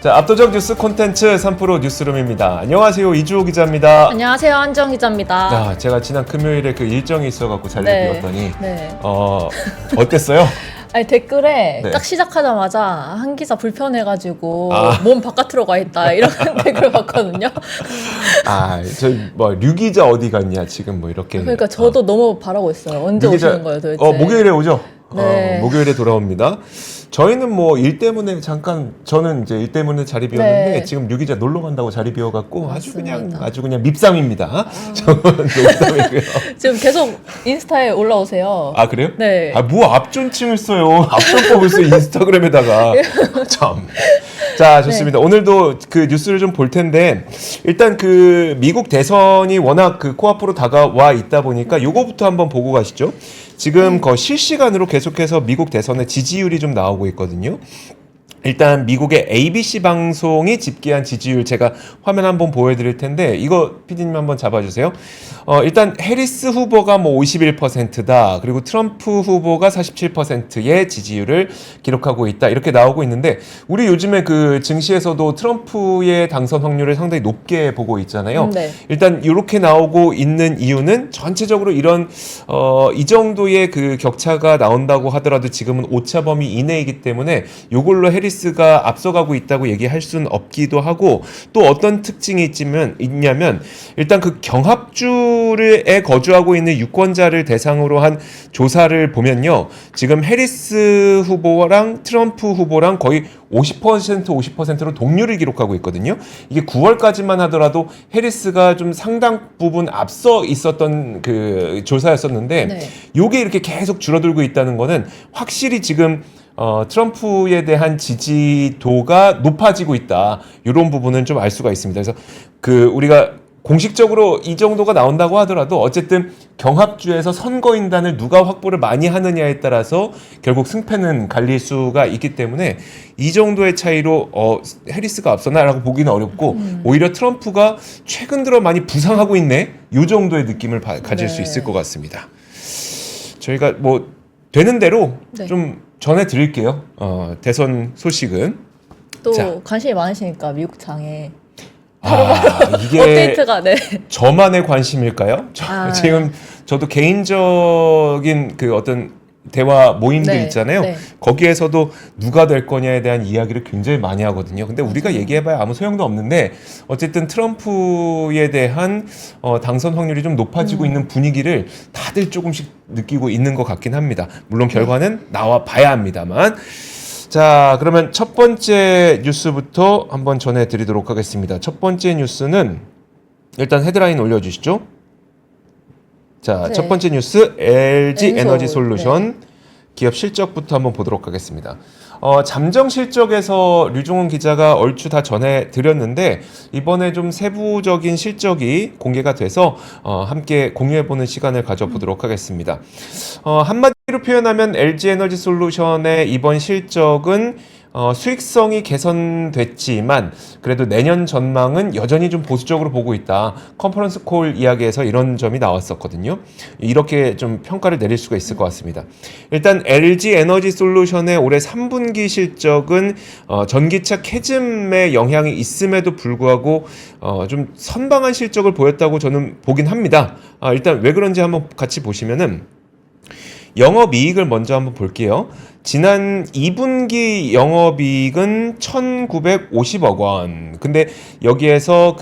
자, 압도적 뉴스 콘텐츠 3프로 뉴스룸입니다. 안녕하세요, 이주호 기자입니다. 안녕하세요, 한정 기자입니다. 자, 제가 지난 금요일에 그 일정이 있어갖고 자리를 네. 비웠더니 네. 어땠어요? 아니, 댓글에 네. 딱 시작하자마자 한 기사 불편해가지고 아. 몸 바깥으로 가 있다 이런 댓글 봤거든요. 류 기자 어디 갔냐 지금 뭐 이렇게. 그러니까 저도 너무 바라고 있어요. 언제 류 기자, 오시는 거예요, 도대체? 목요일에 오죠. 네. 목요일에 돌아옵니다. 저희는 뭐 일 때문에 잠깐 저는 이제 일 때문에 자리 비웠는데 네. 지금 류 기자 놀러 간다고 자리 비워갖고 맞습니다. 아주 그냥 밉상입니다. 저는 농담이고요. 지금 계속 인스타에 올라오세요. 아 그래요? 네. 뭐 앞존칭을 써요. 앞존법을 써 인스타그램에다가 참. 자 좋습니다. 네. 오늘도 그 뉴스를 좀 볼 텐데 일단 그 미국 대선이 워낙 그 코앞으로 다가와 있다 보니까 요거부터 한번 보고 가시죠. 지금 실시간으로 계속해서 미국 대선의 지지율이 좀 나오고 있거든요. 일단 미국의 ABC 방송이 집계한 지지율 제가 화면 한번 보여드릴 텐데 이거 PD님 한번 잡아주세요. 일단 해리스 후보가 뭐 51%다. 그리고 트럼프 후보가 47%의 지지율을 기록하고 있다. 이렇게 나오고 있는데 우리 요즘에 그 증시에서도 트럼프의 당선 확률을 상당히 높게 보고 있잖아요. 네. 일단 이렇게 나오고 있는 이유는 전체적으로 이런 이 정도의 그 격차가 나온다고 하더라도 지금은 오차 범위 이내이기 때문에 이걸로 해리스가 앞서가고 있다고 얘기할 수는 없기도 하고 또 어떤 특징이 있냐면 일단 그 경합주에 거주하고 있는 유권자를 대상으로 한 조사를 보면요. 지금 해리스 후보랑 트럼프 후보랑 거의 50%로 동률을 기록하고 있거든요. 이게 9월까지만 하더라도 해리스가 좀 상당 부분 앞서 있었던 그 조사였었는데 네. 요게 이렇게 계속 줄어들고 있다는 거는 확실히 지금 트럼프에 대한 지지도가 높아지고 있다. 이런 부분은 좀 알 수가 있습니다. 그래서 그 우리가 공식적으로 이 정도가 나온다고 하더라도 어쨌든 경합주에서 선거인단을 누가 확보를 많이 하느냐에 따라서 결국 승패는 갈릴 수가 있기 때문에 이 정도의 차이로 해리스가 앞서나라고 보기는 어렵고 오히려 트럼프가 최근 들어 많이 부상하고 있네. 이 정도의 느낌을 가질 네. 수 있을 것 같습니다. 저희가 뭐 되는 대로 네. 좀 전해드릴게요. 대선 소식은. 또 자. 관심이 많으시니까 미국 장에 이게 업데이트가 네. 저만의 관심일까요? 아. 지금 저도 개인적인 그 어떤 대화 모임들 네, 있잖아요. 네. 거기에서도 누가 될 거냐에 대한 이야기를 굉장히 많이 하거든요. 근데 우리가 얘기해봐야 아무 소용도 없는데 어쨌든 트럼프에 대한 당선 확률이 좀 높아지고 있는 분위기를 다들 조금씩 느끼고 있는 것 같긴 합니다. 물론 결과는 나와 봐야 합니다만. 자, 그러면 첫 번째 뉴스부터 한번 전해드리도록 하겠습니다. 첫 번째 뉴스는 일단 헤드라인 올려주시죠. 자, 네. 첫 번째 뉴스 LG 엔솔, 에너지 솔루션 기업 실적부터 한번 보도록 하겠습니다. 잠정 실적에서 류종훈 기자가 얼추 다 전해드렸는데 이번에 좀 세부적인 실적이 공개가 돼서 함께 공유해보는 시간을 가져보도록 하겠습니다. 한마디로 표현하면 LG 에너지 솔루션의 이번 실적은 수익성이 개선됐지만 그래도 내년 전망은 여전히 좀 보수적으로 보고 있다. 컨퍼런스 콜 이야기에서 이런 점이 나왔었거든요. 이렇게 좀 평가를 내릴 수가 있을 것 같습니다. 일단 LG 에너지 솔루션의 올해 3분기 실적은 전기차 캐즘의 영향이 있음에도 불구하고 좀 선방한 실적을 보였다고 저는 보긴 합니다. 일단 왜 그런지 한번 같이 보시면은 영업이익을 먼저 한번 볼게요. 지난 2분기 영업이익은 1,950억 원. 근데 여기에서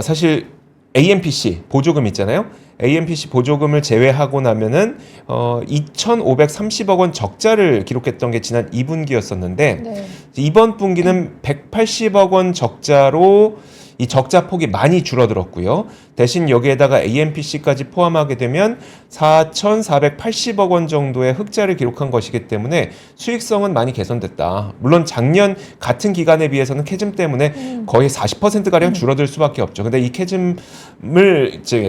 사실 AMPC 보조금 있잖아요. AMPC 보조금을 제외하고 나면은 2,530억 원 적자를 기록했던 게 지난 2분기였었는데 네. 이번 분기는 180억 원 적자로 이 적자 폭이 많이 줄어들었고요. 대신 여기에다가 AMPC까지 포함하게 되면 4,480억 원 정도의 흑자를 기록한 것이기 때문에 수익성은 많이 개선됐다. 물론 작년 같은 기간에 비해서는 캐즘 때문에 거의 40%가량 줄어들 수밖에 없죠. 근데 이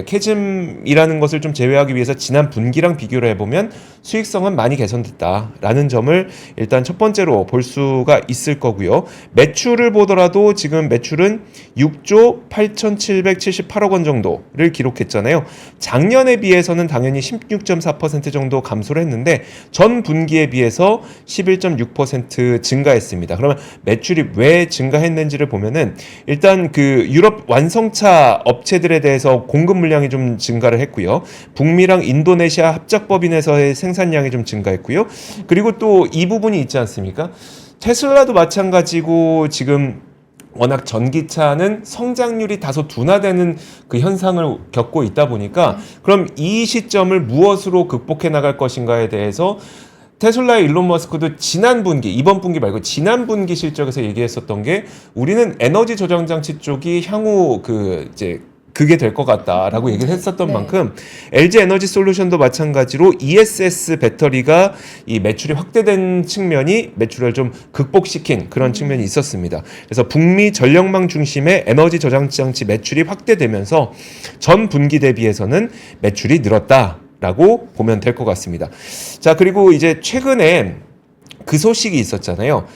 캐즘이라는 것을 좀 제외하기 위해서 지난 분기랑 비교를 해보면 수익성은 많이 개선됐다라는 점을 일단 첫 번째로 볼 수가 있을 거고요. 매출을 보더라도 지금 매출은 6조 8,778억 원 정도를 기록했잖아요. 작년에 비해서는 당연히 16.4% 정도 감소를 했는데 전 분기에 비해서 11.6% 증가했습니다. 그러면 매출이 왜 증가했는지를 보면은 일단 그 유럽 완성차 업체들에 대해서 공급 물량이 좀 증가를 했고요. 북미랑 인도네시아 합작법인에서의 생산량이 좀 증가했고요. 그리고 또 이 부분이 있지 않습니까? 테슬라도 마찬가지고 지금 워낙 전기차는 성장률이 다소 둔화되는 그 현상을 겪고 있다 보니까 그럼 이 시점을 무엇으로 극복해 나갈 것인가에 대해서 테슬라의 일론 머스크도 지난 분기, 이번 분기 말고 지난 분기 실적에서 얘기했었던 게 우리는 에너지 저장 장치 쪽이 향후 그게 될 것 같다라고 얘기를 했었던 만큼 LG 에너지 솔루션도 마찬가지로 ESS 배터리가 이 매출이 확대된 측면이 매출을 좀 극복시킨 그런 측면이 있었습니다. 그래서 북미 전력망 중심의 에너지 저장 장치 매출이 확대되면서 전 분기 대비해서는 매출이 늘었다라고 보면 될 것 같습니다. 자, 그리고 이제 최근에 그 소식이 있었잖아요.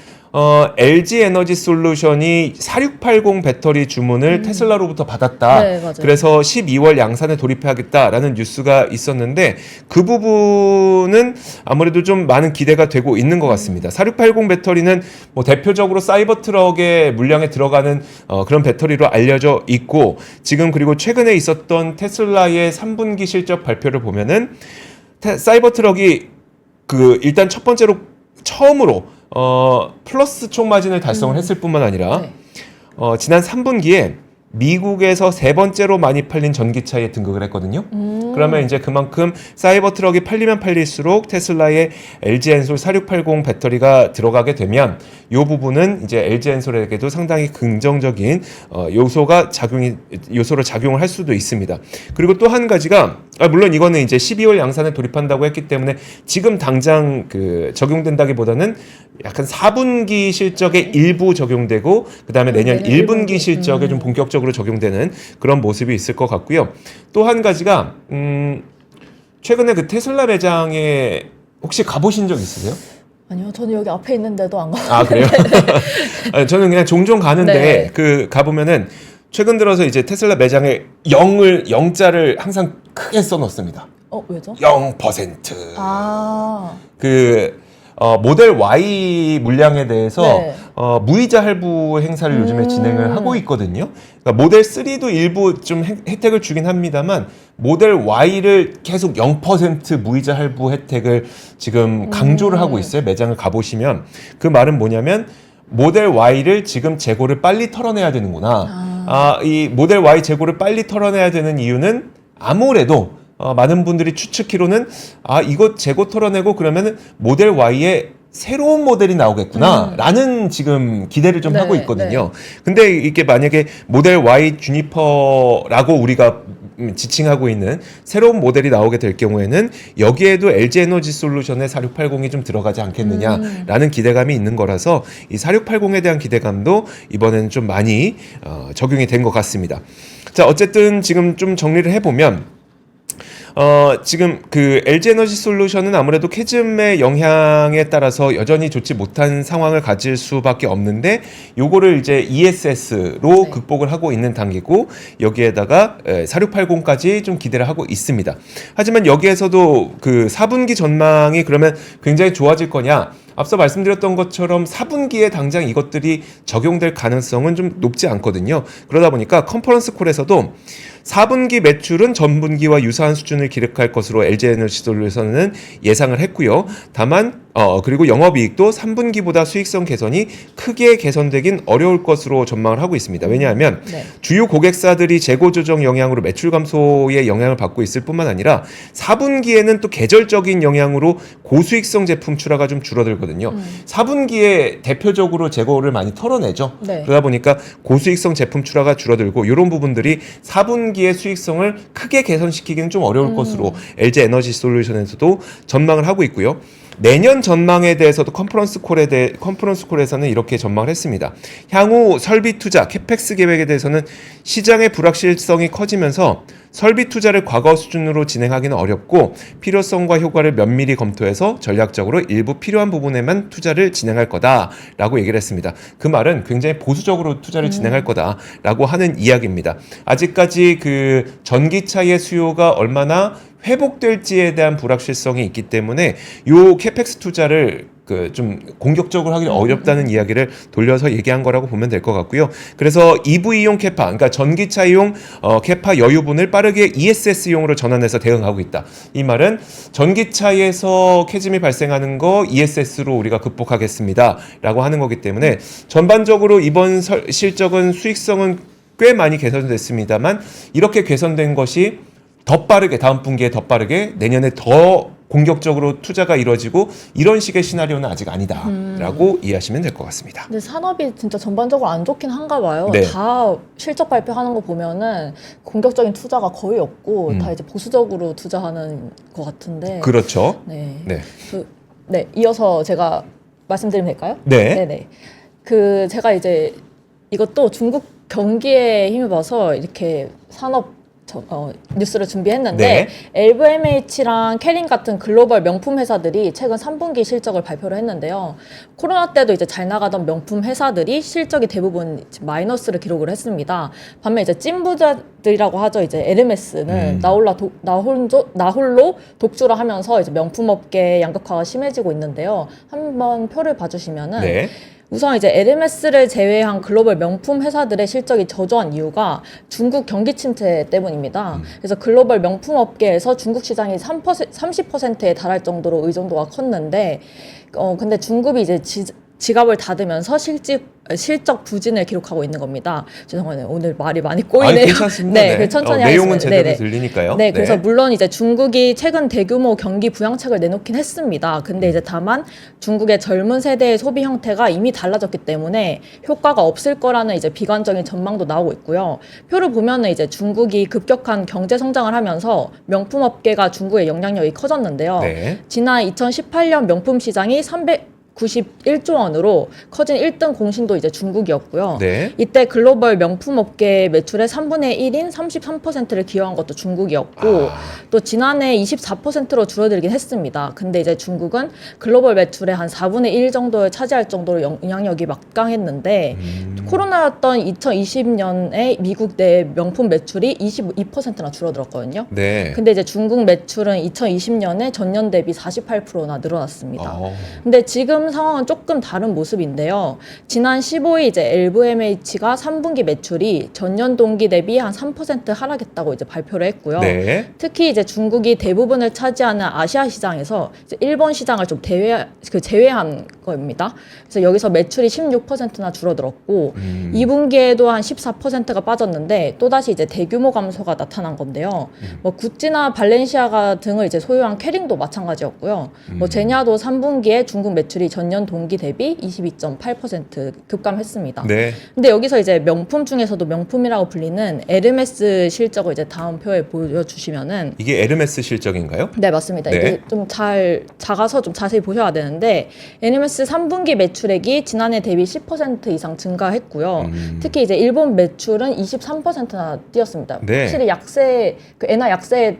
LG 에너지 솔루션이 4680 배터리 주문을 테슬라로부터 받았다. 네, 맞아요. 그래서 12월 양산에 돌입하겠다라는 뉴스가 있었는데 그 부분은 아무래도 좀 많은 기대가 되고 있는 것 같습니다. 4680 배터리는 뭐 대표적으로 사이버 트럭의 물량에 들어가는 그런 배터리로 알려져 있고 지금 그리고 최근에 있었던 테슬라의 3분기 실적 발표를 보면은 사이버 트럭이 그 일단 첫 번째로 처음으로 플러스 총 마진을 달성을 했을 뿐만 아니라 지난 3분기에 미국에서 세 번째로 많이 팔린 전기차에 등극을 했거든요. 그러면 이제 그만큼 사이버 트럭이 팔리면 팔릴수록 테슬라의 LG 엔솔 4680 배터리가 들어가게 되면 이 부분은 이제 LG 엔솔에게도 상당히 긍정적인 요소로 작용을 할 수도 있습니다. 그리고 또 한 가지가 물론 이거는 이제 12월 양산에 돌입한다고 했기 때문에 지금 당장 그 적용된다기보다는 약간 4분기 실적에 일부 적용되고 그다음에 내년 1분기 실적에 좀 본격적으로 적용되는 그런 모습이 있을 것 같고요. 또 한 가지가 최근에 그 테슬라 매장에 혹시 가보신 적 있으세요? 아니요, 저는 여기 앞에 있는데도 안 가요. 아, 그래요? 아니, 저는 그냥 종종 가는데 네. 그 가보면은 최근 들어서 이제 테슬라 매장에 영자를 항상 크게 써놓습니다. 왜죠? 0%. 그 모델 Y 물량에 대해서 네. 무이자 할부 행사를 요즘에 진행을 하고 있거든요. 그러니까 모델 3도 일부 좀 혜택을 주긴 합니다만 모델 Y를 계속 0% 무이자 할부 혜택을 지금 강조를 하고 있어요. 매장을 가보시면 그 말은 뭐냐면 모델 Y를 지금 재고를 빨리 털어내야 되는구나. 이 모델 Y 재고를 빨리 털어내야 되는 이유는 아무래도 많은 분들이 추측키로는 이거 재고 털어내고 그러면은 모델 Y의 새로운 모델이 나오겠구나 라는 지금 기대를 좀 하고 있거든요. 근데 이게 만약에 모델 Y 주니퍼라고 우리가 지칭하고 있는 새로운 모델이 나오게 될 경우에는 여기에도 LG 에너지 솔루션의 4680이 좀 들어가지 않겠느냐라는 기대감이 있는 거라서 이 4680에 대한 기대감도 이번에는 좀 많이 적용이 된 것 같습니다. 자, 어쨌든 지금 좀 정리를 해보면 지금 그 LG 에너지 솔루션은 아무래도 캐즘의 영향에 따라서 여전히 좋지 못한 상황을 가질 수밖에 없는데 요거를 이제 ESS로 극복을 하고 있는 단계고 여기에다가 4680까지 좀 기대를 하고 있습니다. 하지만 여기에서도 그 4분기 전망이 그러면 굉장히 좋아질 거냐? 앞서 말씀드렸던 것처럼 4분기에 당장 이것들이 적용될 가능성은 좀 높지 않거든요. 그러다 보니까 컨퍼런스 콜에서도 4분기 매출은 전분기와 유사한 수준을 기록할 것으로 LG 에너지 솔루션은 예상을 했고요. 다만 그리고 영업이익도 3분기보다 수익성 개선이 크게 개선되긴 어려울 것으로 전망을 하고 있습니다. 왜냐하면 주요 고객사들이 재고 조정 영향으로 매출 감소에 영향을 받고 있을 뿐만 아니라 4분기에는 또 계절적인 영향으로 고수익성 제품 출하가 좀 줄어들거든요. 4분기에 대표적으로 재고를 많이 털어내죠. 그러다 보니까 고수익성 제품 출하가 줄어들고 이런 부분들이 4분기의 수익성을 크게 개선시키기는 좀 어려울 것으로 LG 에너지 솔루션에서도 전망을 하고 있고요. 내년 전망에 대해서도 컨퍼런스 콜에서는 이렇게 전망을 했습니다. 향후 설비 투자, 캐펙스 계획에 대해서는 시장의 불확실성이 커지면서 설비 투자를 과거 수준으로 진행하기는 어렵고 필요성과 효과를 면밀히 검토해서 전략적으로 일부 필요한 부분에만 투자를 진행할 거다라고 얘기를 했습니다. 그 말은 굉장히 보수적으로 투자를 진행할 거다라고 하는 이야기입니다. 아직까지 그 전기차의 수요가 얼마나 회복될지에 대한 불확실성이 있기 때문에 요 캐펙스 투자를 그 좀 공격적으로 하기 어렵다는 이야기를 돌려서 얘기한 거라고 보면 될 것 같고요. 그래서 EV용 캐파, 그러니까 전기차용 캐파 여유분을 빠르게 ESS용으로 전환해서 대응하고 있다. 이 말은 전기차에서 캐즘이 발생하는 거 ESS로 우리가 극복하겠습니다라고 하는 거기 때문에 전반적으로 이번 실적은 수익성은 꽤 많이 개선됐습니다만 이렇게 개선된 것이 더 빠르게 다음 분기에 더 빠르게 내년에 더 공격적으로 투자가 이루어지고 이런 식의 시나리오는 아직 아니다라고 이해하시면 될 것 같습니다. 근데 산업이 진짜 전반적으로 안 좋긴 한가 봐요. 네. 다 실적 발표하는 거 보면은 공격적인 투자가 거의 없고 다 이제 보수적으로 투자하는 것 같은데. 그렇죠. 네. 네. 이어서 제가 말씀드리면 될까요? 네. 네네. 제가 이제 이것도 중국 경기에 힘입어서 이렇게 산업 뉴스를 준비했는데 네. LVMH랑 캐린 같은 글로벌 명품 회사들이 최근 3분기 실적을 발표를 했는데요. 코로나 때도 이제 잘 나가던 명품 회사들이 실적이 대부분 마이너스를 기록을 했습니다. 반면 이제 찐부자들이라고 하죠. 이제 에르메스는 나홀로 독주를 하면서 이제 명품업계 양극화가 심해지고 있는데요. 한번 표를 봐주시면은. 네. 우선 이제 에르메스를 제외한 글로벌 명품 회사들의 실적이 저조한 이유가 중국 경기 침체 때문입니다. 그래서 글로벌 명품 업계에서 중국 시장이 30%에 달할 정도로 의존도가 컸는데, 근데 중국이 이제 지갑을 닫으면서 실적 부진을 기록하고 있는 겁니다. 죄송해요. 오늘 말이 많이 꼬이네요. 괜찮습니다. 네, 네. 천천히 하겠습니다. 내용은 제대로 네네. 들리니까요. 네, 그래서 물론 이제 중국이 최근 대규모 경기 부양책을 내놓긴 했습니다. 근데 이제 다만 중국의 젊은 세대의 소비 형태가 이미 달라졌기 때문에 효과가 없을 거라는 이제 비관적인 전망도 나오고 있고요. 표를 보면은 이제 중국이 급격한 경제 성장을 하면서 명품 업계가 중국의 영향력이 커졌는데요. 네. 지난 2018년 명품 시장이 391조 원으로 커진 1등 공신도 이제 중국이었고요. 네. 이때 글로벌 명품 업계 매출의 3분의 1인 33%를 기여한 것도 중국이었고 또 지난해 24%로 줄어들긴 했습니다. 근데 이제 중국은 글로벌 매출의 한 4분의 1 정도를 차지할 정도로 영향력이 막강했는데 코로나였던 2020년에 미국 내 명품 매출이 22%나 줄어들었거든요. 네. 근데 이제 중국 매출은 2020년에 전년 대비 48%나 늘어났습니다. 근데 지금 상황은 조금 다른 모습인데요. 지난 15일 이제 LVMH가 3분기 매출이 전년 동기 대비 한 3% 하락했다고 이제 발표를 했고요. 네. 특히 이제 중국이 대부분을 차지하는 아시아 시장에서 이제 일본 시장을 좀 제외한 겁니다. 그래서 여기서 매출이 16%나 줄어들었고 2분기에도 한 14%가 빠졌는데 또다시 이제 대규모 감소가 나타난 건데요. 뭐 구찌나 발렌시아가 등을 이제 소유한 캐링도 마찬가지였고요. 뭐 제냐도 3분기에 중국 매출이 전년 동기 대비 22.8% 급감했습니다. 네. 근데 여기서 이제 명품 중에서도 명품이라고 불리는 에르메스 실적을 이제 다음 표에 보여주시면은 이게 에르메스 실적인가요? 네, 맞습니다. 네. 이게 좀 작아서 좀 자세히 보셔야 되는데 에르메스 3분기 매출액이 지난해 대비 10% 이상 증가했고요. 특히 이제 일본 매출은 23%나 뛰었습니다. 네. 확실히 엔화 약세로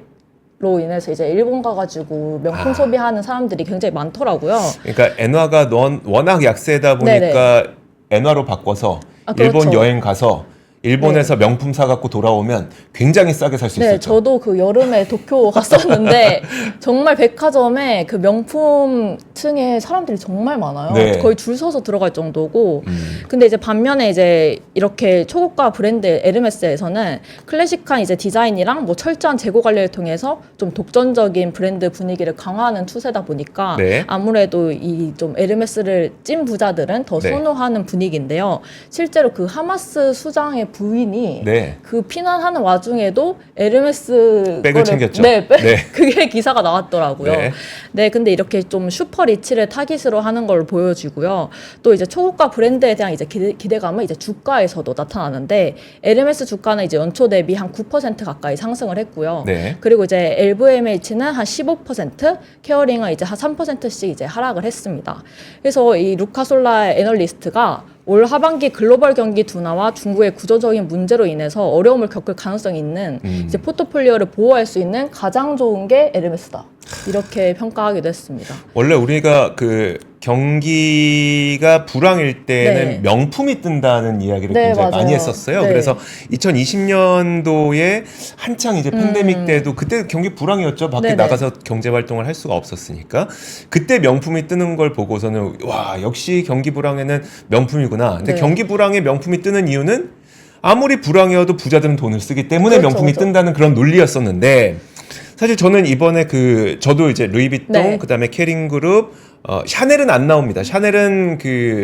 인해서 이제 일본 가가지고 명품 소비하는 사람들이 굉장히 많더라고요. 그러니까 엔화가 워낙 약세다 보니까 엔화로 바꿔서 일본 그렇죠. 여행 가서 일본에서 명품 사갖고 돌아오면 굉장히 싸게 살 수 네, 있었죠. 저도 그 여름에 도쿄 갔었는데 정말 백화점에 그 명품 층에 사람들이 정말 많아요. 네. 거의 줄 서서 들어갈 정도고. 근데 이제 반면에 이제 이렇게 초고가 브랜드 에르메스에서는 클래식한 이제 디자인이랑 뭐 철저한 재고 관리를 통해서 좀 독점적인 브랜드 분위기를 강화하는 추세다 보니까 네. 아무래도 이 좀 에르메스를 찐 부자들은 더 네. 선호하는 분위기인데요. 실제로 그 하마스 수장에 부인이 네. 그 피난하는 와중에도 에르메스 백을 챙겼죠. 네, 네. 그게 기사가 나왔더라고요. 네. 네, 근데 이렇게 좀 슈퍼 리치를 타깃으로 하는 걸 보여주고요. 또 이제 초고가 브랜드에 대한 이제 기대감은 이제 주가에서도 나타나는데 에르메스 주가는 이제 연초 대비 한 9% 가까이 상승을 했고요. 네. 그리고 이제 LVMH는 한 15%, 케어링은 이제 한 3%씩 이제 하락을 했습니다. 그래서 이 루카솔라 애널리스트가 올 하반기 글로벌 경기 둔화와 중국의 구조적인 문제로 인해서 어려움을 겪을 가능성이 있는 이제 포트폴리오를 보호할 수 있는 가장 좋은 게 에르메스다. 이렇게 평가하기도 했습니다. 원래 우리가 그 경기가 불황일 때는 네. 명품이 뜬다는 이야기를 네, 굉장히 맞아요. 많이 했었어요. 네. 그래서 2020년도에 한창 이제 팬데믹 때도 그때 경기 불황이었죠. 밖에 네네. 나가서 경제 활동을 할 수가 없었으니까 그때 명품이 뜨는 걸 보고서는 와 역시 경기 불황에는 명품이구나. 근데 네. 경기 불황에 명품이 뜨는 이유는 아무리 불황이어도 부자들은 돈을 쓰기 때문에 그렇죠, 명품이 그렇죠. 뜬다는 그런 논리였었는데 사실 저는 이번에 저도 이제 루이비통 네. 그다음에 케링그룹 샤넬은 안 나옵니다. 샤넬은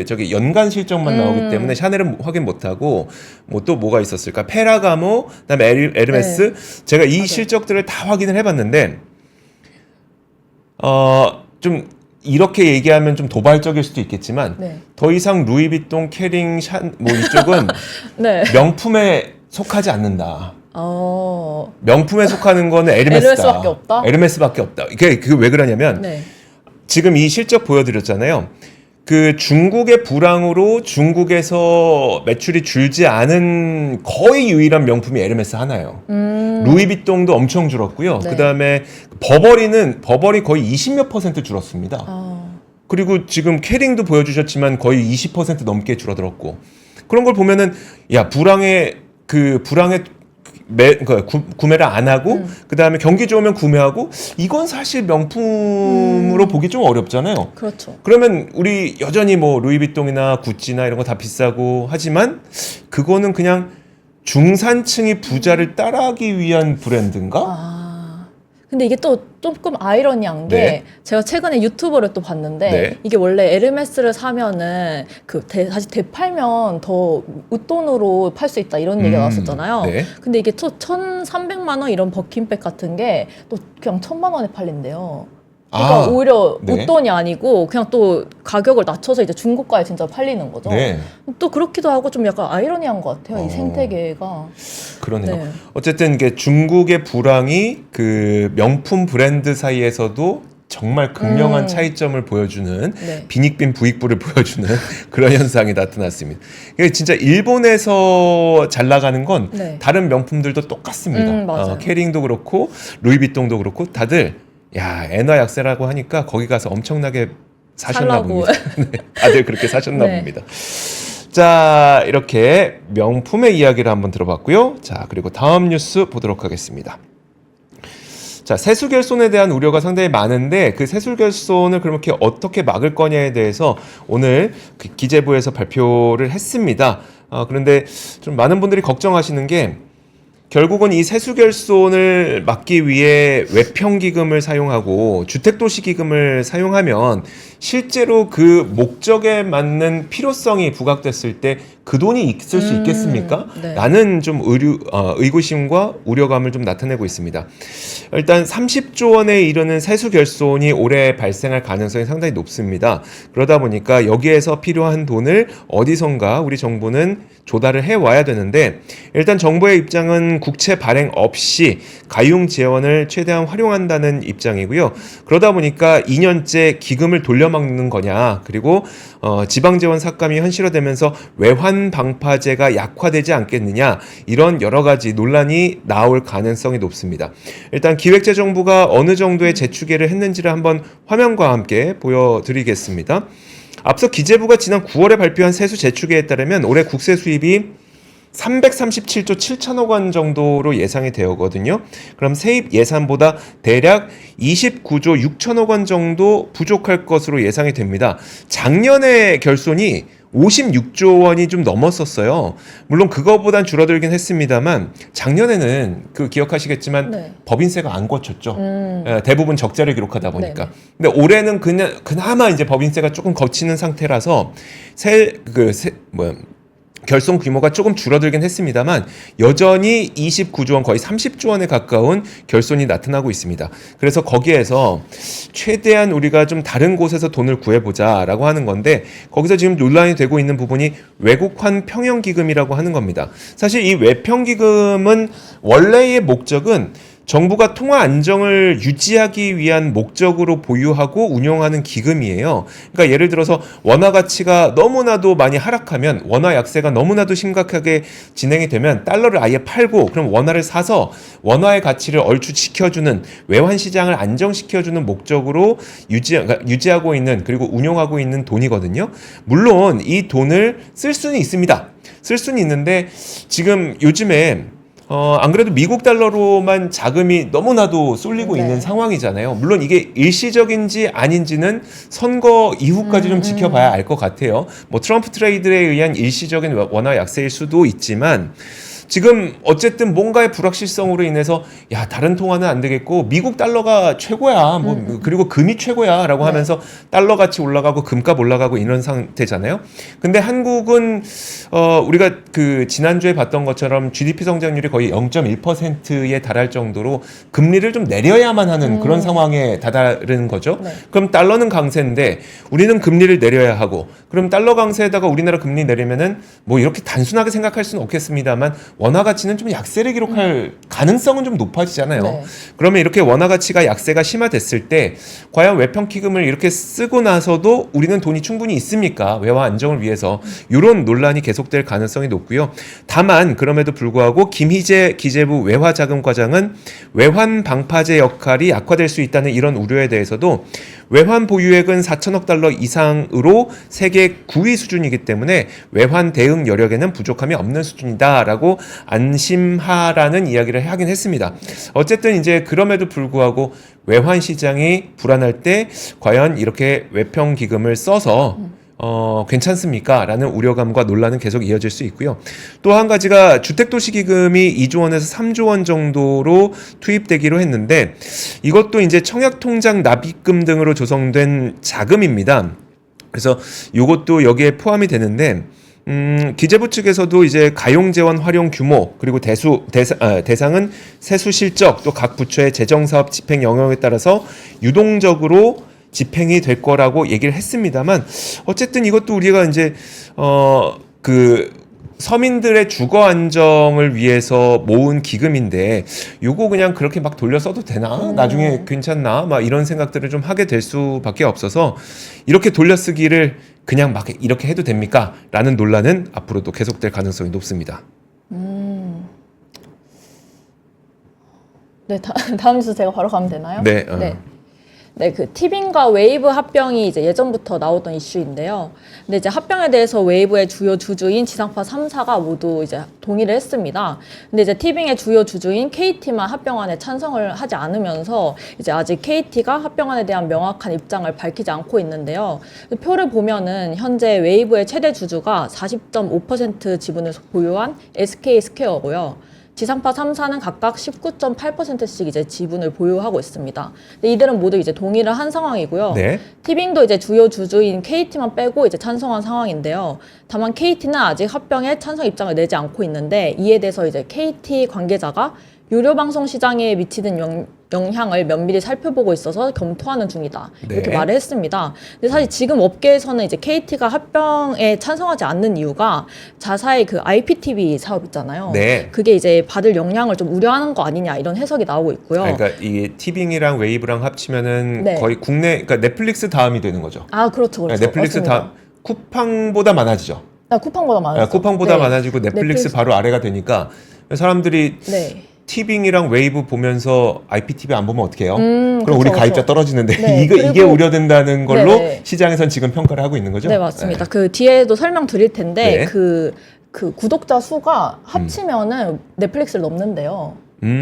저기 연간 실적만 나오기 때문에 샤넬은 확인 못 하고 뭐 또 뭐가 있었을까? 페라가모 그다음에 에르메스 제가 이 맞아요. 실적들을 다 확인을 해 봤는데 좀 이렇게 얘기하면 좀 도발적일 수도 있겠지만 네. 더 이상 루이비통, 케링, 뭐 이쪽은 네. 명품에 속하지 않는다. 어. 명품에 속하는 거는 에르메스다. 에르메스밖에 없다? 에르메스밖에 없다. 그게 왜 그러냐면 네. 지금 이 실적 보여드렸잖아요. 그 중국의 불황으로 중국에서 매출이 줄지 않은 거의 유일한 명품이 에르메스 하나예요. 루이비통도 엄청 줄었고요. 네. 그다음에 버버리 거의 20몇 % 줄었습니다. 어. 그리고 지금 캐링도 보여주셨지만 거의 20% 넘게 줄어들었고 그런 걸 보면은 야 불황에 구매를 안 하고 그 다음에 경기 좋으면 구매하고 이건 사실 명품으로 보기 좀 어렵잖아요. 그렇죠. 그러면 우리 여전히 뭐 루이비통이나 구찌나 이런 거 다 비싸고 하지만 그거는 그냥 중산층이 부자를 따라하기 위한 브랜드인가? 아. 근데 이게 또 조금 아이러니한 게 네. 제가 최근에 유튜버를 또 봤는데 네. 이게 원래 에르메스를 사면은 다시 되팔면 더 웃돈으로 팔 수 있다 이런 얘기가 나왔었잖아요. 네. 근데 이게 1,300만 원 이런 버킨백 같은 게 또 그냥 1,000만 원에 팔린대요. 그러니까 오히려 네. 웃돈이 아니고 그냥 또 가격을 낮춰서 이제 중고가에 진짜 팔리는 거죠. 네. 또 그렇기도 하고 좀 약간 아이러니한 것 같아요. 이 생태계가. 그러네요. 네. 어쨌든 이게 중국의 불황이 그 명품 브랜드 사이에서도 정말 극명한 차이점을 보여주는 네. 빈익빈 부익부를 보여주는 그런 현상이 나타났습니다. 이게 진짜 일본에서 잘 나가는 건 네. 다른 명품들도 똑같습니다. 맞아요. 캐링도 그렇고 루이비통도 그렇고 다들 야 엔화 약세라고 하니까 거기 가서 엄청나게 사셨나 살라고. 봅니다. 네, 다들 그렇게 사셨나 네. 봅니다. 자, 이렇게 명품의 이야기를 한번 들어봤고요. 자, 그리고 다음 뉴스 보도록 하겠습니다. 자, 세수결손에 대한 우려가 상당히 많은데 그 세수결손을 그렇게 어떻게 막을 거냐에 대해서 오늘 그 기재부에서 발표를 했습니다. 그런데 좀 많은 분들이 걱정하시는 게 결국은 이 세수결손을 막기 위해 외평기금을 사용하고 주택도시기금을 사용하면 실제로 그 목적에 맞는 필요성이 부각됐을 때 그 돈이 있을 수 있겠습니까? 네. 라는 좀 의구심과 우려감을 좀 나타내고 있습니다. 일단 30조 원에 이르는 세수결손이 올해 발생할 가능성이 상당히 높습니다. 그러다 보니까 여기에서 필요한 돈을 어디선가 우리 정부는 조달을 해와야 되는데 일단 정부의 입장은 국채 발행 없이 가용 재원을 최대한 활용한다는 입장이고요. 그러다 보니까 2년째 기금을 돌려막는 거냐 그리고 지방재원 삭감이 현실화되면서 외환 방파제가 약화되지 않겠느냐 이런 여러 가지 논란이 나올 가능성이 높습니다. 일단 기획재정부가 어느 정도의 재추계를 했는지를 한번 화면과 함께 보여드리겠습니다. 앞서 기재부가 지난 9월에 발표한 세수 재추계에 따르면 올해 국세 수입이 337조 7천억 원 정도로 예상이 되었거든요. 그럼 세입 예산보다 대략 29조 6천억 원 정도 부족할 것으로 예상이 됩니다. 작년에 결손이 56조 원이 좀 넘었었어요. 물론 그거보단 줄어들긴 했습니다만 작년에는 그 기억하시겠지만 네. 법인세가 안 거쳤죠. 대부분 적자를 기록하다 보니까. 네네. 근데 올해는 그나마 이제 법인세가 조금 거치는 상태라서 결손 규모가 조금 줄어들긴 했습니다만 여전히 29조 원 거의 30조 원에 가까운 결손이 나타나고 있습니다. 그래서 거기에서 최대한 우리가 좀 다른 곳에서 돈을 구해보자라고 하는 건데 거기서 지금 논란이 되고 있는 부분이 외국환 평형기금이라고 하는 겁니다. 사실 이 외평기금은 원래의 목적은 정부가 통화 안정을 유지하기 위한 목적으로 보유하고 운용하는 기금이에요. 그러니까 예를 들어서 원화 가치가 너무나도 많이 하락하면 원화 약세가 너무나도 심각하게 진행이 되면 달러를 아예 팔고 그럼 원화를 사서 원화의 가치를 얼추지켜주는 외환 시장을 안정시켜주는 목적으로 유지하고 있는 그리고 운용하고 있는 돈이거든요. 물론 이 돈을 쓸 수는 있습니다. 쓸 수는 있는데 지금 요즘에 안 그래도 미국 달러로만 자금이 너무나도 쏠리고 네. 있는 상황이잖아요. 물론 이게 일시적인지 아닌지는 선거 이후까지 좀 지켜봐야 알 것 같아요. 뭐 트럼프 트레이드에 의한 일시적인 원화 약세일 수도 있지만 지금 어쨌든 뭔가의 불확실성으로 인해서 야 다른 통화는 안 되겠고 미국 달러가 최고야 뭐 그리고 금이 최고야라고 네. 하면서 달러 가치 올라가고 금값 올라가고 이런 상태잖아요. 근데 한국은 우리가 그 지난주에 봤던 것처럼 GDP 성장률이 거의 0.1%에 달할 정도로 금리를 좀 내려야만 하는 그런 상황에 다다른 거죠. 네. 그럼 달러는 강세인데 우리는 금리를 내려야 하고 그럼 달러 강세에다가 우리나라 금리 내리면은 뭐 이렇게 단순하게 생각할 수는 없겠습니다만 원화 가치는 좀 약세를 기록할 가능성은 좀 높아지잖아요. 네. 그러면 이렇게 원화 가치가 약세가 심화됐을 때 과연 외평기금을 이렇게 쓰고 나서도 우리는 돈이 충분히 있습니까? 외화 안정을 위해서 이런 논란이 계속될 가능성이 높고요. 다만 그럼에도 불구하고 김희재 기재부 외화자금과장은 외환 방파제 역할이 약화될 수 있다는 이런 우려에 대해서도 외환 보유액은 4천억 달러 이상으로 세계 9위 수준이기 때문에 외환 대응 여력에는 부족함이 없는 수준이다라고 안심하라는 이야기를 하긴 했습니다. 어쨌든 이제 그럼에도 불구하고 외환 시장이 불안할 때 과연 이렇게 외평 기금을 써서 괜찮습니까? 라는 우려감과 논란은 계속 이어질 수 있고요. 또 한 가지가 주택도시기금이 2조 원에서 3조 원 정도로 투입되기로 했는데 이것도 이제 청약통장 납입금 등으로 조성된 자금입니다. 그래서 이것도 여기에 포함이 되는데 기재부 측에서도 이제 가용재원 활용 규모 그리고 대상은 세수 실적 또 각 부처의 재정사업 집행 영역에 따라서 유동적으로 집행이 될 거라고 얘기를 했습니다만 어쨌든 이것도 우리가 이제 그 서민들의 주거 안정을 위해서 모은 기금인데 요거 그냥 그렇게 막 돌려 써도 되나? 나중에 괜찮나? 막 이런 생각들을 좀 하게 될 수밖에 없어서 이렇게 돌려 쓰기를 그냥 막 이렇게 해도 됩니까? 라는 논란은 앞으로도 계속될 가능성이 높습니다. 네, 다음 뉴스 제가 바로 가면 되나요? 네. 네, 그 티빙과 웨이브 합병이 이제 예전부터 나오던 이슈인데요. 근데 이제 합병에 대해서 웨이브의 주요 주주인 지상파 3사가 모두 이제 동의를 했습니다. 근데 이제 티빙의 주요 주주인 KT만 합병안에 찬성을 하지 않으면서 이제 아직 KT가 합병안에 대한 명확한 입장을 밝히지 않고 있는데요. 표를 보면은 현재 웨이브의 최대 주주가 40.5% 지분을 보유한 SK 스퀘어고요. 지상파 3사는 각각 19.8%씩 이제 지분을 보유하고 있습니다. 근데 이들은 모두 이제 동의를 한 상황이고요. 네. 티빙도 이제 주요 주주인 KT만 빼고 이제 찬성한 상황인데요. 다만 KT는 아직 합병에 찬성 입장을 내지 않고 있는데 이에 대해서 이제 KT 관계자가 유료 방송 시장에 미치는 영향을 면밀히 살펴보고 있어서 검토하는 중이다. 이렇게 네. 말을 했습니다. 근데 사실 지금 업계에서는 이제 KT가 합병에 찬성하지 않는 이유가 자사의 그 IPTV 사업 있잖아요. 네. 그게 이제 받을 영향을 좀 우려하는 거 아니냐 이런 해석이 나오고 있고요. 그러니까 이 티빙이랑 웨이브랑 합치면은 네. 거의 국내 그러니까 넷플릭스 다음이 되는 거죠. 아 그렇죠, 그렇죠. 넷플릭스 맞습니다. 다음 쿠팡보다 많아지죠. 아, 쿠팡보다 많아요. 쿠팡보다 많아지고 넷플릭스 바로 아래가 되니까 사람들이 네. 티빙이랑 웨이브 보면서 IPTV 안 보면 어떡해요? 그럼 그렇죠, 우리 가입자 그렇죠. 떨어지는데 네, 이게 그리고- 우려된다는 걸로 네네. 시장에선 지금 평가를 하고 있는 거죠? 네, 맞습니다. 그 뒤에도 설명드릴 텐데 네. 그 구독자 수가 합치면은 넷플릭스를 넘는데요.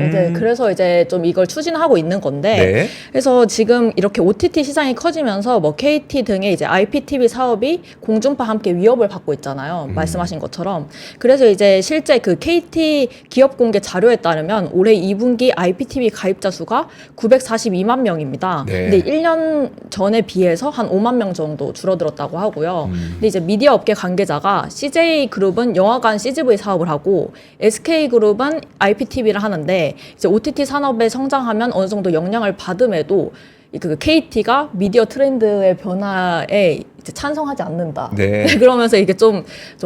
이제 그래서 이제 좀 이걸 추진하고 있는 건데, 네. 그래서 지금 이렇게 OTT 시장이 커지면서 뭐 KT 등의 이제 IPTV 사업이 공중파 함께 위협을 받고 있잖아요. 말씀하신 것처럼. 그래서 이제 실제 그 KT 기업 공개 자료에 따르면 올해 2분기 IPTV 가입자 수가 942만 명입니다. 네. 근데 1년 전에 비해서 한 5만 명 정도 줄어들었다고 하고요. 근데 이제 미디어 업계 관계자가 CJ그룹은 영화관 CGV 사업을 하고 SK그룹은 IPTV를 하는데 이제 OTT 산업에 성장하면 어느 정도 영향을 받음에도 그 KT가 미디어 트렌드의 변화에 이제 찬성하지 않는다. 네. 그러면서 이게 좀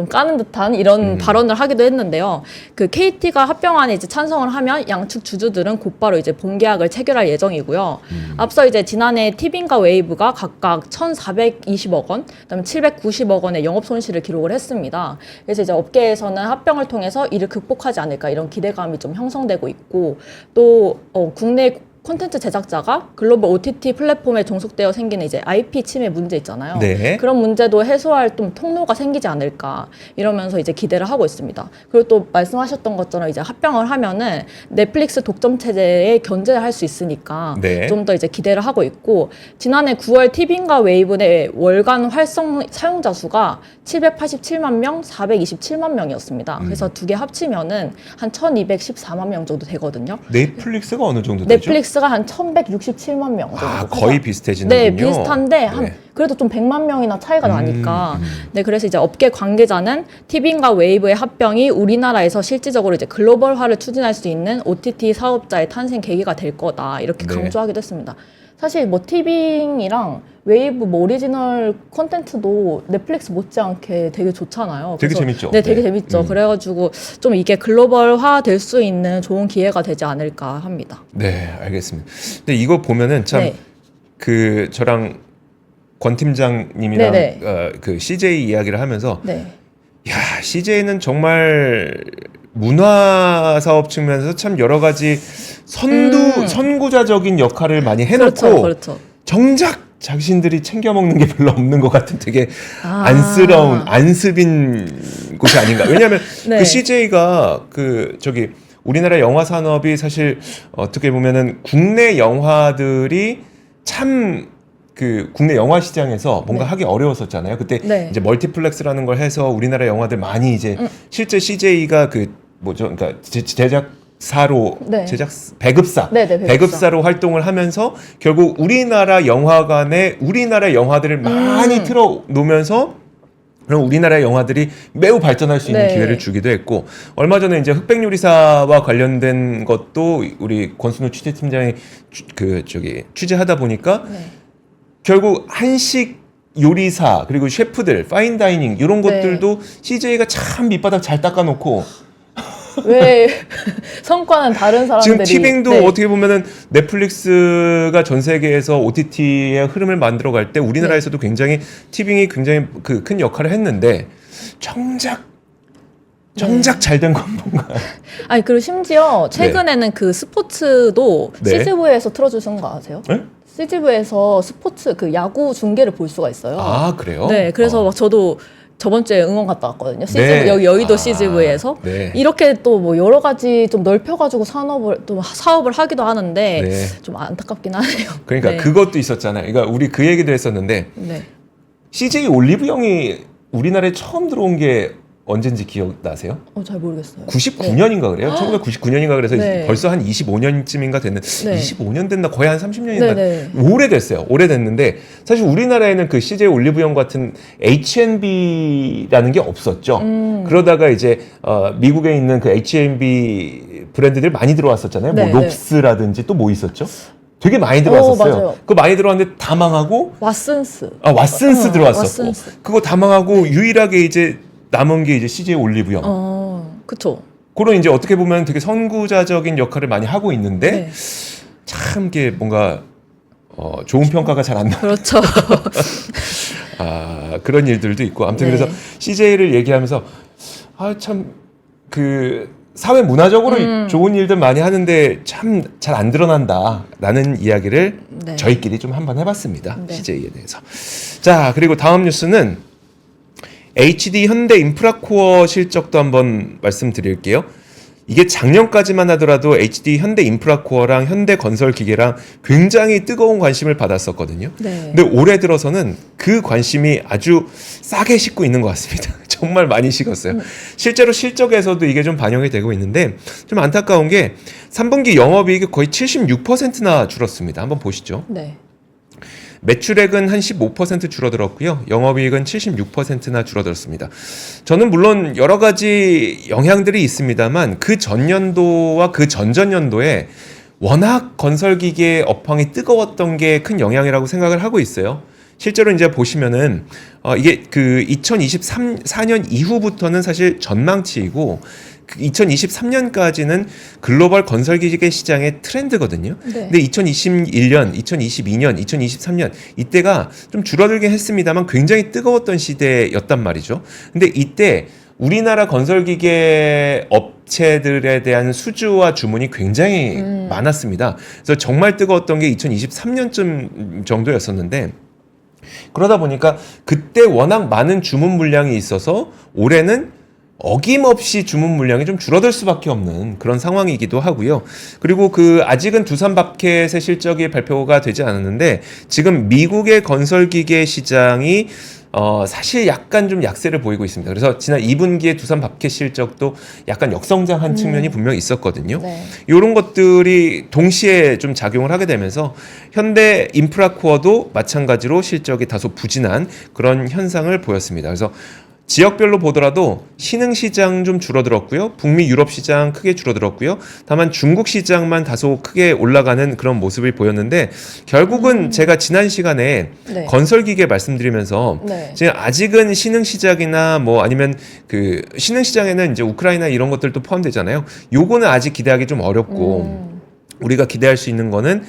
까는 듯한 이런 발언을 하기도 했는데요. 그 KT가 합병안에 이제 찬성을 하면 양측 주주들은 곧바로 이제 본계약을 체결할 예정이고요. 앞서 이제 지난해 티빙과 웨이브가 각각 1,420억 원, 그다음에 790억 원의 영업 손실을 기록을 했습니다. 그래서 이제 업계에서는 합병을 통해서 이를 극복하지 않을까 이런 기대감이 좀 형성되고 있고 또 국내 콘텐츠 제작자가 글로벌 OTT 플랫폼에 종속되어 생기는 이제 IP 침해 문제 있잖아요. 네. 그런 문제도 해소할 좀 통로가 생기지 않을까 이러면서 이제 기대를 하고 있습니다. 그리고 또 말씀하셨던 것처럼 이제 합병을 하면은 넷플릭스 독점 체제에 견제할 수 있으니까 네. 좀 더 이제 기대를 하고 있고 지난해 9월 티빙과 웨이브 내 월간 활성 사용자 수가 787만 명, 427만 명이었습니다. 그래서 두 개 합치면은 한 1,214만 명 정도 되거든요. 넷플릭스가 어느 정도 되죠? 넷플릭스가 한 1,167만 명 정도. 아, 거의 비슷해지는군요. 네, 비슷한데 한 네. 그래도 좀 100만 명이나 차이가 나니까. 네, 그래서 이제 업계 관계자는 티빙과 웨이브의 합병이 우리나라에서 실질적으로 이제 글로벌화를 추진할 수 있는 OTT 사업자의 탄생 계기가 될 거다 이렇게 네. 강조하기도 했습니다. 사실 뭐 티빙이랑 웨이브 뭐 오리지널 콘텐츠도 넷플릭스 못지않게 되게 좋잖아요. 되게 그래서 재밌죠. 네, 되게 네. 재밌죠. 그래가지고 좀 이게 글로벌화 될 수 있는 좋은 기회가 되지 않을까 합니다. 네, 알겠습니다. 근데 이거 보면은 참 네. 그 저랑 권 팀장님이랑 네네. 그 CJ 이야기를 하면서 네. 야, CJ는 정말 문화 사업 측면에서 참 여러 가지 선구자적인 역할을 많이 해놓고 그렇죠. 정작 자신들이 챙겨 먹는 게 별로 없는 것 같은 되게 아. 안쓰러운 안습인 곳이 아닌가. 왜냐하면 네. 그 CJ가 그 저기 우리나라 영화 산업이 사실 어떻게 보면은 국내 영화들이 참 그 국내 영화 시장에서 뭔가 네. 하기 어려웠었잖아요. 그때 네. 이제 멀티플렉스라는 걸 해서 우리나라 영화들 많이 이제 실제 CJ가 그 뭐죠? 그러니까 제작사로 네. 배급사, 네네, 배급사. 배급사로 활동을 하면서 결국 우리나라 영화관에 우리나라 영화들을 많이 틀어 놓으면서 그럼 우리나라 영화들이 매우 발전할 수 있는 네. 기회를 주기도 했고 얼마 전에 이제 흑백요리사와 관련된 것도 우리 권순우 취재팀장이 취재하다 보니까 네. 결국 한식 요리사 그리고 셰프들 파인다이닝 이런 네. 것들도 CJ가 참 밑바닥 잘 닦아놓고 왜 성과는 다른 사람들이 지금 티빙도 네. 어떻게 보면은 넷플릭스가 전 세계에서 OTT의 흐름을 만들어갈 때 우리나라에서도 굉장히 티빙이 굉장히 그 큰 역할을 했는데 정작 잘 된 건 뭔가 아니 그리고 심지어 최근에는 그 스포츠도 네. CGV에서 틀어주신 거 아세요? 네? CGV에서 스포츠 그 야구 중계를 볼 수가 있어요. 아 그래요? 네, 그래서 막 저도 저번 주에 응원 갔다 왔거든요. CGV, 네. 여기 여의도 아, CGV에서 네. 이렇게 또 뭐 여러 가지 좀 넓혀가지고 사업을 하기도 하는데 네. 좀 안타깝긴 하네요. 그러니까 네. 그것도 있었잖아요. 그러니까 우리 그 얘기도 했었는데 네. CJ 올리브영이 우리나라에 처음 들어온 게 언젠지 기억나세요? 잘 모르겠어요. 99년인가 그래요? 1999년인가 그래서 네. 벌써 한 25년쯤인가 됐는데 네. 25년 됐나 거의 한 30년이 네, 됐나 네. 오래됐어요. 오래됐는데 사실 우리나라에는 그 CJ 올리브영 같은 H&B라는 게 없었죠. 그러다가 이제 미국에 있는 그 H&B 브랜드들 많이 들어왔었잖아요. 네, 뭐 네. 록스라든지 또 뭐 있었죠? 되게 많이 들어왔었어요. 맞아요. 그거 많이 들어왔는데 다 망하고 왓슨스. 왓슨스 들어왔었고 왓슨스. 그거 다 망하고 유일하게 이제 남은 게 이제 CJ 올리브영. 그쵸. 그런 이제 어떻게 보면 되게 선구자적인 역할을 많이 하고 있는데 네. 참 이게 뭔가 좋은 평가가 잘 안 나. 그렇죠. 그런 일들도 있고 아무튼 네. 그래서 CJ를 얘기하면서 참 그 사회 문화적으로 좋은 일들 많이 하는데 참 잘 안 드러난다라는 이야기를 네. 저희끼리 좀 한번 해봤습니다. 네. CJ에 대해서. 자 그리고 다음 뉴스는 HD 현대 인프라코어 실적도 한번 말씀드릴게요. 이게 작년까지만 하더라도 HD 현대인프라코어랑 현대건설기계랑 굉장히 뜨거운 관심을 받았었거든요. 네. 근데 올해 들어서는 그 관심이 아주 싸게 식고 있는 것 같습니다. 정말 많이 식었어요. 실제로 실적에서도 이게 좀 반영이 되고 있는데 좀 안타까운 게 3분기 영업이익이 거의 76%나 줄었습니다. 한번 보시죠. 네. 매출액은 한 15% 줄어들었고요. 영업이익은 76%나 줄어들었습니다. 저는 물론 여러 가지 영향들이 있습니다만 그 전년도와 그 전전년도에 워낙 건설기계 업황이 뜨거웠던 게 큰 영향이라고 생각을 하고 있어요. 실제로 이제 보시면은 이게 그 2024년 이후부터는 사실 전망치이고 그 2023년까지는 글로벌 건설기계 시장의 트렌드거든요. 네. 근데 2021년, 2022년, 2023년 이때가 좀 줄어들긴 했습니다만 굉장히 뜨거웠던 시대였단 말이죠. 근데 이때 우리나라 건설기계 업체들에 대한 수주와 주문이 굉장히 많았습니다. 그래서 정말 뜨거웠던 게 2023년쯤 정도였었는데 그러다 보니까 그때 워낙 많은 주문 물량이 있어서 올해는 어김없이 주문 물량이 좀 줄어들 수밖에 없는 그런 상황이기도 하고요. 그리고 그 아직은 두산바켓의 실적이 발표가 되지 않았는데 지금 미국의 건설기계 시장이 사실 약간 좀 약세를 보이고 있습니다. 그래서 지난 2분기에 두산바켓 실적도 약간 역성장한 측면이 분명히 있었거든요. 네. 이런 것들이 동시에 좀 작용을 하게 되면서 현대 인프라코어도 마찬가지로 실적이 다소 부진한 그런 현상을 보였습니다. 그래서 지역별로 보더라도 신흥 시장 좀 줄어들었고요. 북미 유럽 시장 크게 줄어들었고요. 다만 중국 시장만 다소 크게 올라가는 그런 모습을 보였는데 결국은 제가 지난 시간에 네. 건설기계 말씀드리면서 네. 지금 아직은 신흥 시장이나 뭐 아니면 그 신흥 시장에는 이제 우크라이나 이런 것들도 포함되잖아요. 요거는 아직 기대하기 좀 어렵고 우리가 기대할 수 있는 거는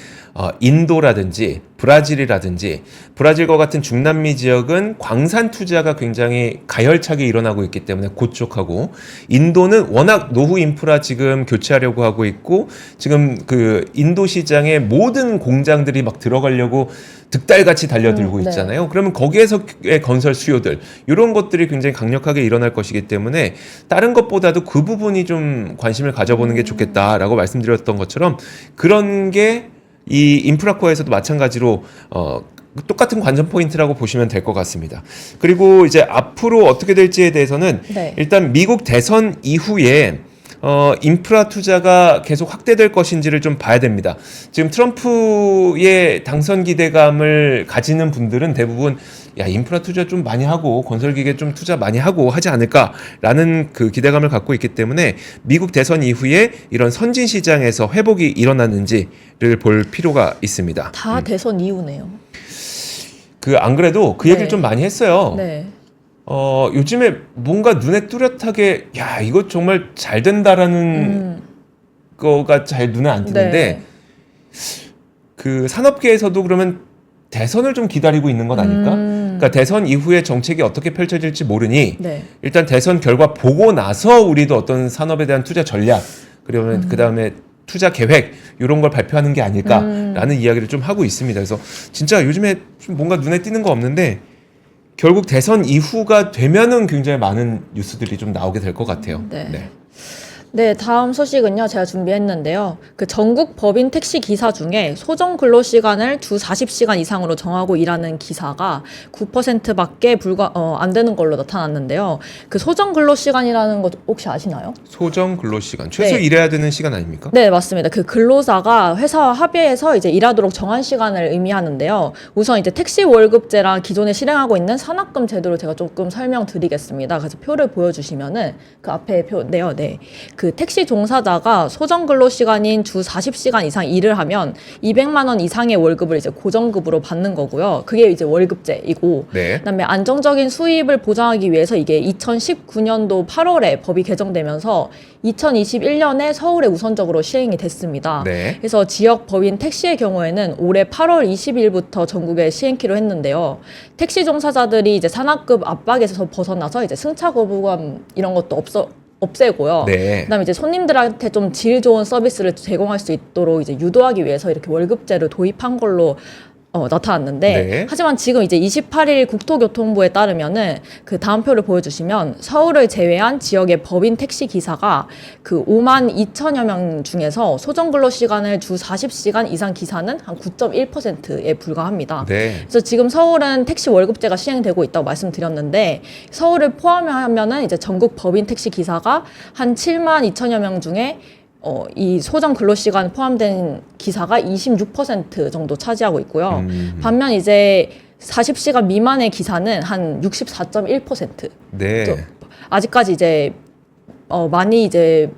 인도라든지 브라질이라든지 브라질과 같은 중남미 지역은 광산 투자가 굉장히 가열차게 일어나고 있기 때문에 그쪽하고 인도는 워낙 노후 인프라 지금 교체하려고 하고 있고 지금 그 인도 시장에 모든 공장들이 막 들어가려고 득달같이 달려들고 네. 있잖아요. 그러면 거기에서의 건설 수요들 이런 것들이 굉장히 강력하게 일어날 것이기 때문에 다른 것보다도 그 부분이 좀 관심을 가져보는 게 좋겠다라고 말씀드렸던 것처럼 그런 게 이 인프라코어에서도 마찬가지로 똑같은 관전 포인트라고 보시면 될 것 같습니다. 그리고 이제 앞으로 어떻게 될지에 대해서는 네. 일단 미국 대선 이후에 인프라 투자가 계속 확대될 것인지를 좀 봐야 됩니다. 지금 트럼프의 당선 기대감을 가지는 분들은 대부분 야, 인프라 투자 좀 많이 하고 건설기계 좀 투자 많이 하고 하지 않을까라는 그 기대감을 갖고 있기 때문에 미국 대선 이후에 이런 선진 시장에서 회복이 일어나는지를 볼 필요가 있습니다. 다 대선 이후네요. 그 안 그래도 그 얘기를 네. 좀 많이 했어요. 네. 요즘에 뭔가 눈에 뚜렷하게 야, 이거 정말 잘 된다라는 거가 잘 눈에 안 띄는데 네. 그 산업계에서도 그러면 대선을 좀 기다리고 있는 것 아닐까? 그러니까 대선 이후에 정책이 어떻게 펼쳐질지 모르니 네. 일단 대선 결과 보고 나서 우리도 어떤 산업에 대한 투자 전략 그러면 그 다음에 투자 계획 이런 걸 발표하는 게 아닐까라는 이야기를 좀 하고 있습니다. 그래서 진짜 요즘에 좀 뭔가 눈에 띄는 거 없는데 결국 대선 이후가 되면은 굉장히 많은 뉴스들이 좀 나오게 될 것 같아요. 네. 네, 다음 소식은요. 제가 준비했는데요. 그 전국 법인 택시 기사 중에 소정 근로 시간을 주 40시간 이상으로 정하고 일하는 기사가 9%밖에 안 되는 걸로 나타났는데요. 그 소정 근로 시간이라는 거 혹시 아시나요? 소정 근로 시간 최소 네. 일해야 되는 시간 아닙니까? 네, 맞습니다. 그 근로자가 회사와 합의해서 이제 일하도록 정한 시간을 의미하는데요. 우선 이제 택시 월급제랑 기존에 실행하고 있는 산학금 제도를 제가 조금 설명드리겠습니다. 그래서 표를 보여주시면은 그 앞에 표인데요. 네. 그 택시 종사자가 소정 근로 시간인 주 40시간 이상 일을 하면 200만 원 이상의 월급을 이제 고정급으로 받는 거고요. 그게 이제 월급제이고, 네. 그다음에 안정적인 수입을 보장하기 위해서 이게 2019년도 8월에 법이 개정되면서 2021년에 서울에 우선적으로 시행이 됐습니다. 네. 그래서 지역 법인 택시의 경우에는 올해 8월 20일부터 전국에 시행키로 했는데요. 택시 종사자들이 이제 산학급 압박에서 벗어나서 이제 승차 거부감 이런 것도 없애고요. 네. 그다음에 이제 손님들한테 좀 질 좋은 서비스를 제공할 수 있도록 이제 유도하기 위해서 이렇게 월급제를 도입한 걸로 나타났는데 네. 하지만 지금 이제 28일 국토교통부에 따르면은 그 다음 표를 보여주시면 서울을 제외한 지역의 법인 택시 기사가 그 5만 2천여 명 중에서 소정 근로 시간을 주 40시간 이상 기사는 한 9.1%에 불과합니다. 네. 그래서 지금 서울은 택시 월급제가 시행되고 있다고 말씀드렸는데 서울을 포함하면은 이제 전국 법인 택시 기사가 한 7만 2천여 명 중에 이 소정 근로시간 포함된 기사가 26% 정도 차지하고 있고요. 반면 이제 40시간 미만의 기사는 한 64.1%. 네. 아직까지 이제 많이 이제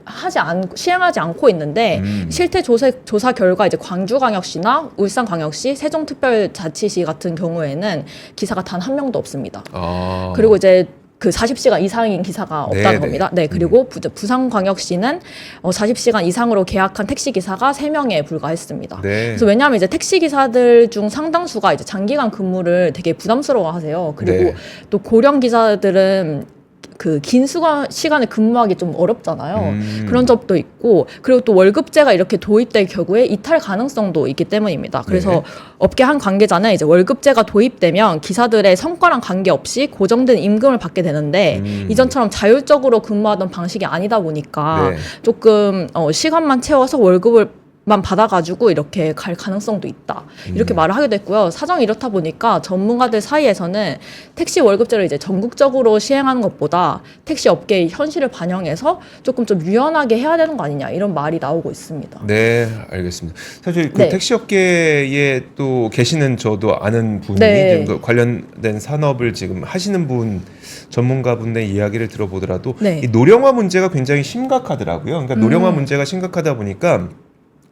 시행하지 않고 있는데 실태 조사 결과 이제 광주광역시나 울산광역시, 세종특별자치시 같은 경우에는 기사가 단 한 명도 없습니다. 그리고 이제 그 40시간 이상인 기사가 없다는 네네. 겁니다. 네, 그리고 부산광역시는 40시간 이상으로 계약한 택시기사가 3명에 불과했습니다. 네. 그래서 왜냐하면 이제 택시기사들 중 상당수가 이제 장기간 근무를 되게 부담스러워 하세요. 그리고 네. 또 고령 기사들은 그 긴 시간을 근무하기 좀 어렵잖아요. 그런 점도 있고, 그리고 또 월급제가 이렇게 도입될 경우에 이탈 가능성도 있기 때문입니다. 그래서 네. 업계 한 관계자는 이제 월급제가 도입되면 기사들의 성과랑 관계없이 고정된 임금을 받게 되는데 이전처럼 자율적으로 근무하던 방식이 아니다 보니까 네. 조금 시간만 채워서 월급을 만 받아가지고 이렇게 갈 가능성도 있다. 이렇게 말을 하기도 했고요. 사정이 이렇다 보니까 전문가들 사이에서는 택시 월급제를 이제 전국적으로 시행하는 것보다 택시 업계의 현실을 반영해서 조금 좀 유연하게 해야 되는 거 아니냐 이런 말이 나오고 있습니다. 네, 알겠습니다. 사실 그 네. 택시 업계에 또 계시는 저도 아는 분이 네. 지금 그 관련된 산업을 지금 하시는 분 전문가분의 이야기를 들어보더라도 네. 이 노령화 문제가 굉장히 심각하더라고요. 그러니까 노령화 문제가 심각하다 보니까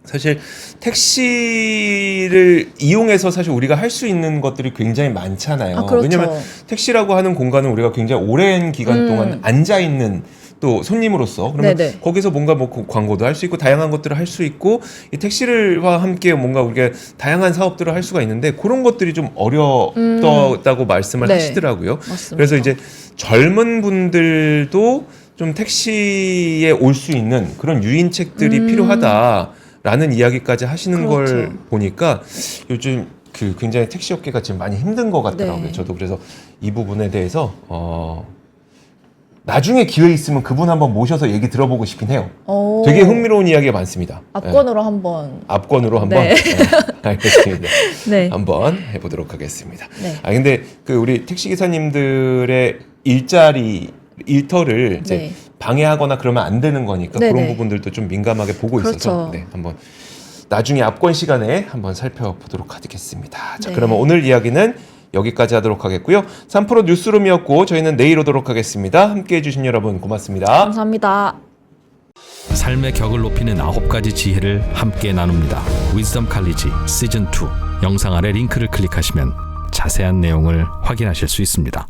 사실 택시를 이용해서 사실 우리가 할 수 있는 것들이 굉장히 많잖아요. 그렇죠. 왜냐하면 택시라고 하는 공간은 우리가 굉장히 오랜 기간 동안 앉아 있는 또 손님으로서 그러면 네네. 거기서 뭔가 뭐 광고도 할 수 있고 다양한 것들을 할 수 있고 이 택시를와 함께 뭔가 우리가 다양한 사업들을 할 수가 있는데 그런 것들이 좀 어렵다고 말씀을 네. 하시더라고요. 맞습니다. 그래서 이제 젊은 분들도 좀 택시에 올 수 있는 그런 유인책들이 필요하다라는 이야기까지 하시는 그렇죠. 걸 보니까 요즘 그 굉장히 택시 업계가 지금 많이 힘든 것 같더라고요. 네. 저도 그래서 이 부분에 대해서 나중에 기회 있으면 그분 한번 모셔서 얘기 들어보고 싶긴 해요. 되게 흥미로운 이야기가 많습니다. 압권으로 한번. 압권으로 한번 네. 알겠습니다. 네. 한번 해보도록 하겠습니다. 네. 근데 그 우리 택시 기사님들의 일터를 이제 네. 방해하거나 그러면 안 되는 거니까 네네. 그런 부분들도 좀 민감하게 보고 있어서 그렇죠. 네, 한번 나중에 압권 시간에 한번 살펴보도록 하겠습니다. 자, 네. 그러면 오늘 이야기는 여기까지 하도록 하겠고요. 3프로 뉴스룸이었고 저희는 내일 오도록 하겠습니다. 함께해 주신 여러분 고맙습니다. 감사합니다. 삶의 격을 높이는 9가지 지혜를 함께 나눕니다. 위즈덤 칼리지 시즌 2 영상 아래 링크를 클릭하시면 자세한 내용을 확인하실 수 있습니다.